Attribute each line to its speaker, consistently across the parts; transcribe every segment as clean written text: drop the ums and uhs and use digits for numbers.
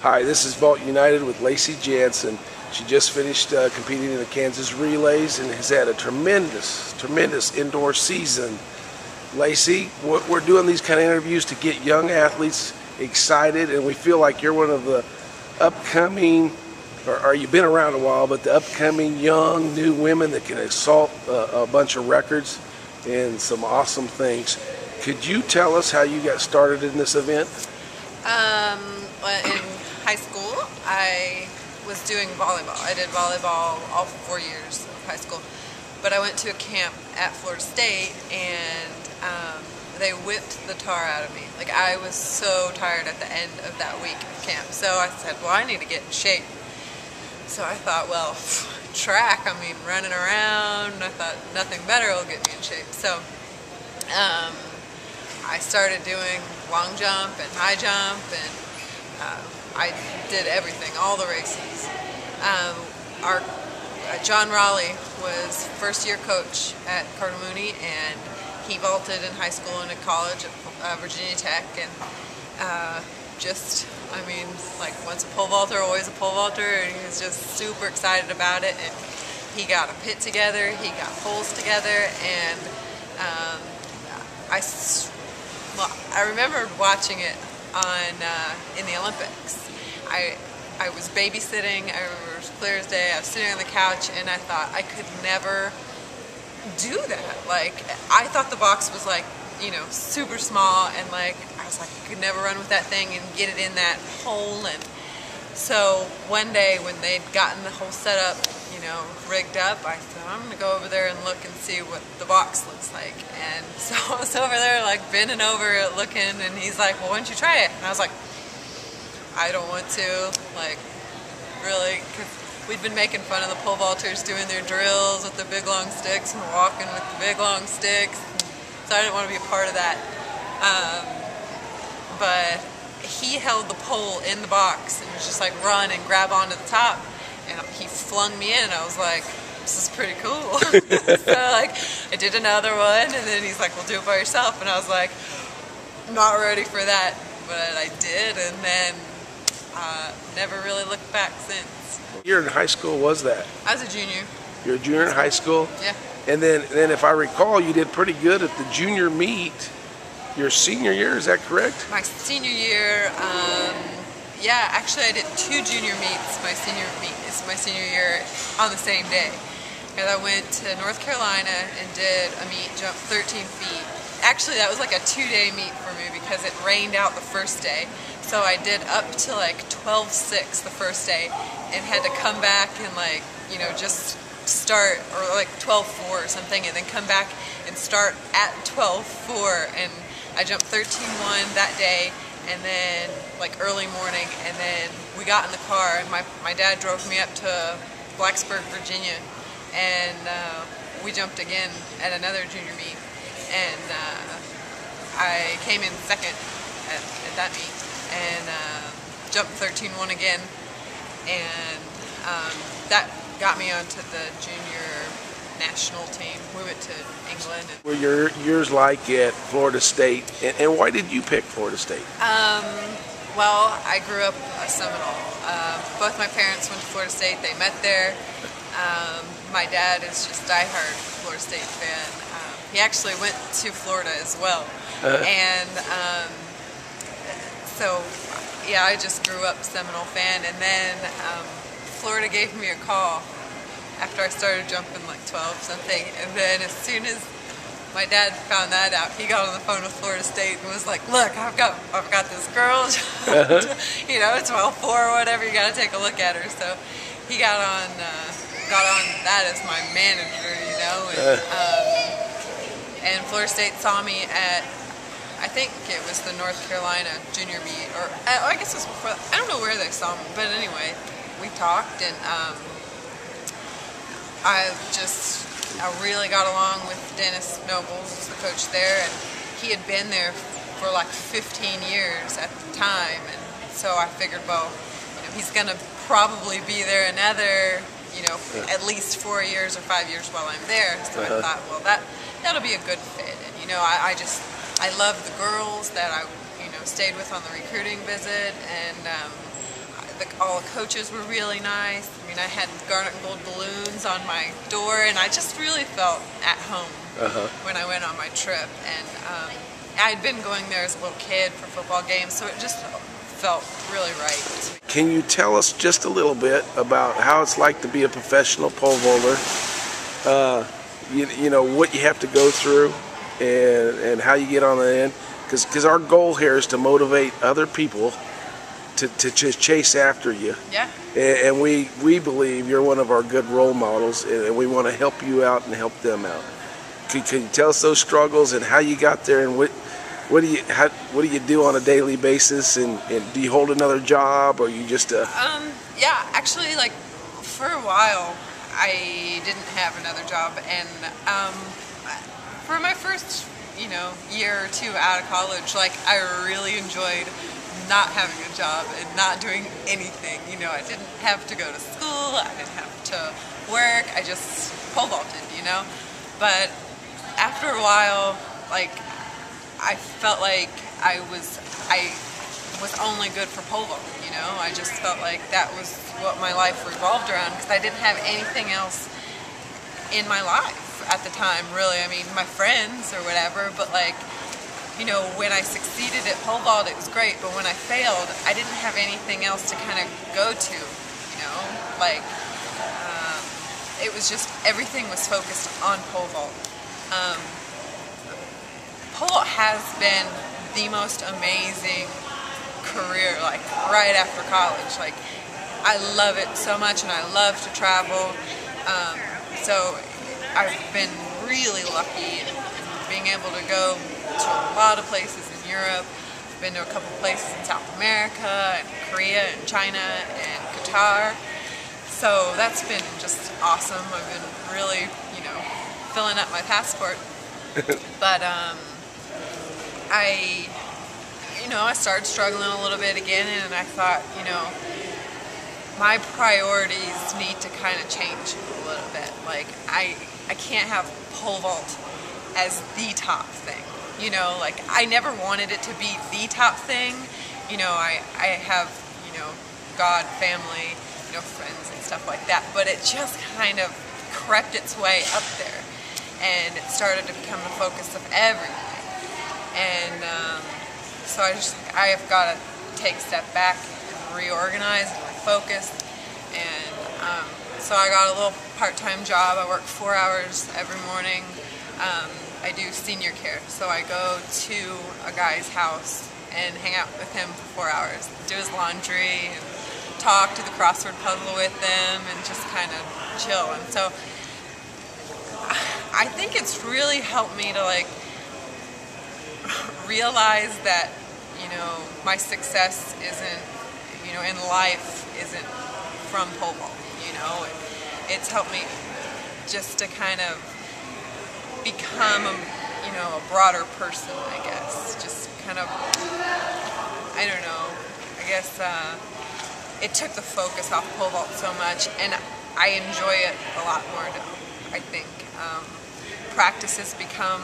Speaker 1: Hi, this is Vault United with Lacy Janson. She just finished competing in the Kansas Relays and has had a tremendous indoor season. Lacy, we're doing these kind of interviews to get young athletes excited, and we feel like you're one of the upcoming, or you've been around a while, but the upcoming young new women that can assault a bunch of records and some awesome things. Could you tell us how you got started in this event?
Speaker 2: In high school, I was doing volleyball. I did volleyball all 4 years of high school, but I went to a camp at Florida State, and they whipped the tar out of me. Like, I was so tired at the end of that week of camp. So I said, well, I need to get in shape. So I thought, well, track, I mean, running around, I thought nothing better will get me in shape. So I started doing long jump and high jump, and I did everything, all the races. John Raleigh was first-year coach at Cardinal Mooney, and he vaulted in high school and in college at Virginia Tech, and I mean, like, once a pole vaulter, always a pole vaulter, and he was just super excited about it. And he got a pit together, he got poles together, and I remember watching it on in the Olympics. I was babysitting. I remember it was clear as day. I was sitting on the couch, and I thought I could never do that. Like, I thought the box was, like, you know, super small, and like I was like, I could never run with that thing and get it in that hole. And so one day when they'd gotten the whole setup, you know, rigged up, I said, I'm gonna go over there and look and see what the box looks like. And so I was over there, like, bending over looking, and he's like, well, why don't you try it? And I was like, I don't want to, like, really, because we'd been making fun of the pole vaulters doing their drills with the big long sticks and walking with the big long sticks. So I didn't want to be a part of that. But he held the pole in the box and was just like, run and grab onto the top. And he flung me in. I was like, this is pretty cool. So, like, I did another one, and then he's like, well, do it by yourself. And I was like, not ready for that. But I did, and then never really looked back since.
Speaker 1: What year in high school was that?
Speaker 2: I was a junior.
Speaker 1: You're a junior in high school?
Speaker 2: Yeah.
Speaker 1: And then if I recall, you did pretty good at the junior meet your senior year, is that correct?
Speaker 2: My senior year, yeah, actually I did 2 junior meets. My senior meet is my senior year on the same day. And I went to North Carolina and did a meet, jump 13 feet. Actually, that was like a 2-day meet for me because it rained out the first day. So I did up to like 12.6 the first day and had to come back and, like, you know, just start, or like 12.4 or something, and then come back and start at 12.4, and I jumped 13.1 that day, and then, like, early morning, and then we got in the car, and my dad drove me up to Blacksburg, Virginia, and we jumped again at another junior meet, and I came in second at that meet, and jumped 13.1 again, and that got me onto the junior national team. We went to England.
Speaker 1: What were your years like at Florida State, and why did you pick Florida State?
Speaker 2: Well, I grew up a Seminole. Both my parents went to Florida State. They met there. My dad is just a diehard Florida State fan. He actually went to Florida as well. And so, yeah, I just grew up Seminole fan. And then Florida gave me a call after I started jumping like 12 something, and then as soon as my dad found that out, he got on the phone with Florida State and was like, look, I've got this girl, you know, 12.4 or whatever, you got to take a look at her. So he got on that as my manager, you know, and Florida State saw me at, I think it was the North Carolina junior meet, or I guess it was before, I don't know where they saw me, but anyway, we talked, and I really got along with Dennis Nobles, the coach there, and he had been there for like 15 years at the time, and so I figured, well, you know, he's going to probably be there another, you know, at least 4 years or 5 years while I'm there. So I thought, well, that'll be a good fit. And, you know, I love the girls that I, you know, stayed with on the recruiting visit, and all the coaches were really nice. I mean, I had garnet and gold balloons on my door, and I just really felt at home when I went on my trip. And I'd been going there as a little kid for football games, so it just felt really right.
Speaker 1: Can you tell us just a little bit about how it's like to be a professional pole vaulter? You know, what you have to go through and how you get on the end? Because our goal here is to motivate other people to chase after you.
Speaker 2: Yeah.
Speaker 1: And we believe you're one of our good role models, and we want to help you out and help them out. Can you tell us those struggles and how you got there, and what do you do on a daily basis, and do you hold another job, or you just
Speaker 2: yeah, actually, like, for a while I didn't have another job, and for my first year or two out of college, like, I really enjoyed not having a job and not doing anything. I didn't have to go to school, I didn't have to work, I just pole vaulted, But after a while, like, I felt like I was only good for pole vaulting, I just felt like that was what my life revolved around, because I didn't have anything else in my life at the time, really. I mean, my friends or whatever, but like, when I succeeded at pole vault, it was great, but when I failed, I didn't have anything else to kind of go to, like, it was just, everything was focused on pole vault. Pole vault has been the most amazing career, like, right after college. Like, I love it so much, and I love to travel, so I've been really lucky in being able to go to a lot of places in Europe. I've been to a couple places in South America, and Korea, and China, and Qatar. So that's been just awesome. I've been really, filling up my passport. But I started struggling a little bit again, and I thought, my priorities need to kind of change a little bit. Like, I can't have pole vault as the top thing. Like, I never wanted it to be the top thing. I have, God, family, friends and stuff like that, but it just kind of crept its way up there, and it started to become the focus of everything. And so I have got to take a step back and reorganize my focus. And so I got a little part-time job. I work 4 hours every morning. I do senior care, so I go to a guy's house and hang out with him for 4 hours, do his laundry, and talk to the crossword puzzle with them, and just kind of chill. And so I think it's really helped me to, like, realize that, my success isn't, in life isn't from pole vault. It's helped me just to kind of become a broader person, I guess. Just kind of, I don't know, I guess it took the focus off pole vault so much, and I enjoy it a lot more now, I think. Practice has become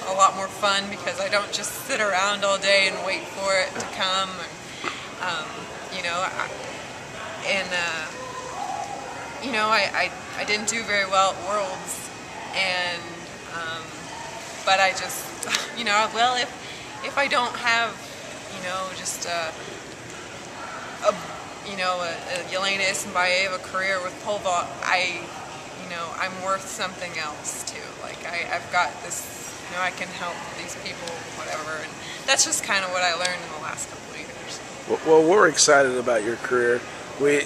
Speaker 2: a lot more fun, because I don't just sit around all day and wait for it to come, I didn't do very well at Worlds, and but I just, well, if I don't have, just a Yelena Isinbayeva career with pole vault, I'm worth something else too. Like, I've got this, I can help these people, whatever, and that's just kind of what I learned in the last couple of years.
Speaker 1: Well, we're excited about your career. We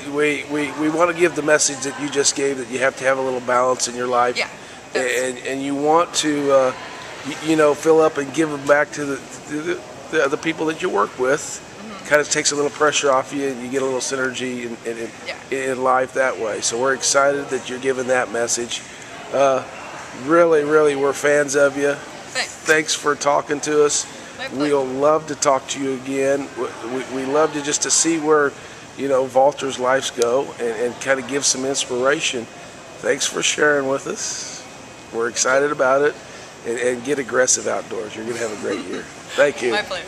Speaker 1: want to give the message that you just gave, that you have to have a little balance in your life.
Speaker 2: Yeah.
Speaker 1: And you want to, fill up and give them back to the other people that you work with. Mm-hmm. Kind of takes a little pressure off you, and you get a little synergy in life that way. So we're excited that you're giving that message. Really, we're fans of you. Thanks for talking to us. We'll love to talk to you again. We love to see where, vaulters' lives go, and kind of give some inspiration. Thanks for sharing with us. We're excited about it, and get aggressive outdoors. You're going to have a great year. Thank you.
Speaker 2: My pleasure.